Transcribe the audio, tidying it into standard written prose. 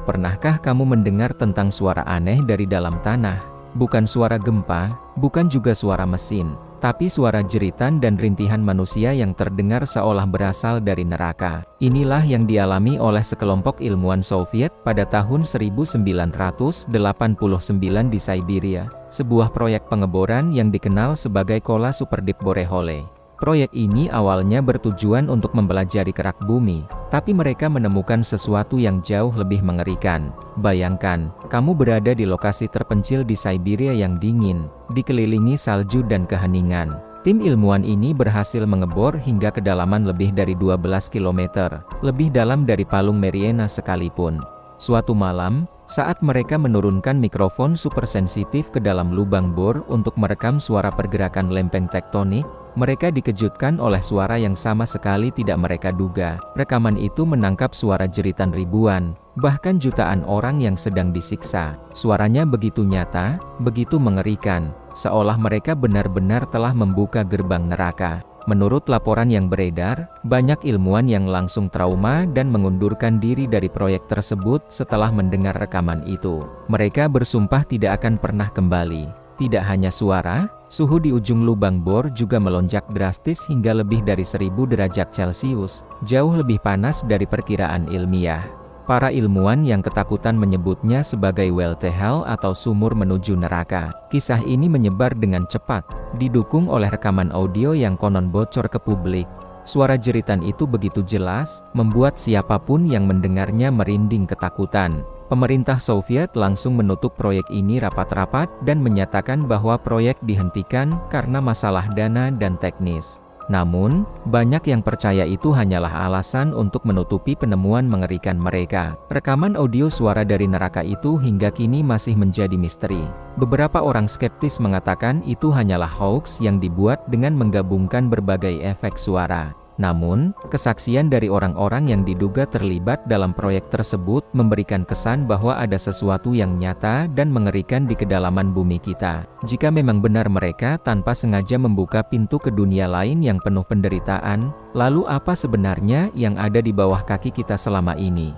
Pernahkah kamu mendengar tentang suara aneh dari dalam tanah? Bukan suara gempa, bukan juga suara mesin, tapi suara jeritan dan rintihan manusia yang terdengar seolah berasal dari neraka. Inilah yang dialami oleh sekelompok ilmuwan Soviet pada tahun 1989 di Siberia, sebuah proyek pengeboran yang dikenal sebagai Kola Superdeep Borehole. Proyek ini awalnya bertujuan untuk mempelajari kerak bumi, tapi mereka menemukan sesuatu yang jauh lebih mengerikan. Bayangkan, kamu berada di lokasi terpencil di Siberia yang dingin, dikelilingi salju dan keheningan. Tim ilmuwan ini berhasil mengebor hingga kedalaman lebih dari 12 km, lebih dalam dari Palung Mariana sekalipun. Suatu malam, saat mereka menurunkan mikrofon supersensitif ke dalam lubang bor untuk merekam suara pergerakan lempeng tektonik, mereka dikejutkan oleh suara yang sama sekali tidak mereka duga. Rekaman itu menangkap suara jeritan ribuan, bahkan jutaan orang yang sedang disiksa. Suaranya begitu nyata, begitu mengerikan, seolah mereka benar-benar telah membuka gerbang neraka. Menurut laporan yang beredar, banyak ilmuwan yang langsung trauma dan mengundurkan diri dari proyek tersebut setelah mendengar rekaman itu. Mereka bersumpah tidak akan pernah kembali. Tidak hanya suara, suhu di ujung lubang bor juga melonjak drastis hingga lebih dari 1000 derajat Celcius, jauh lebih panas dari perkiraan ilmiah. Para ilmuwan yang ketakutan menyebutnya sebagai well to hell atau sumur menuju neraka. Kisah ini menyebar dengan cepat, didukung oleh rekaman audio yang konon bocor ke publik. Suara jeritan itu begitu jelas, membuat siapapun yang mendengarnya merinding ketakutan. Pemerintah Soviet langsung menutup proyek ini rapat-rapat dan menyatakan bahwa proyek dihentikan karena masalah dana dan teknis. Namun, banyak yang percaya itu hanyalah alasan untuk menutupi penemuan mengerikan mereka. Rekaman audio suara dari neraka itu hingga kini masih menjadi misteri. Beberapa orang skeptis mengatakan itu hanyalah hoax yang dibuat dengan menggabungkan berbagai efek suara. Namun, kesaksian dari orang-orang yang diduga terlibat dalam proyek tersebut memberikan kesan bahwa ada sesuatu yang nyata dan mengerikan di kedalaman bumi kita. Jika memang benar mereka tanpa sengaja membuka pintu ke dunia lain yang penuh penderitaan, lalu apa sebenarnya yang ada di bawah kaki kita selama ini?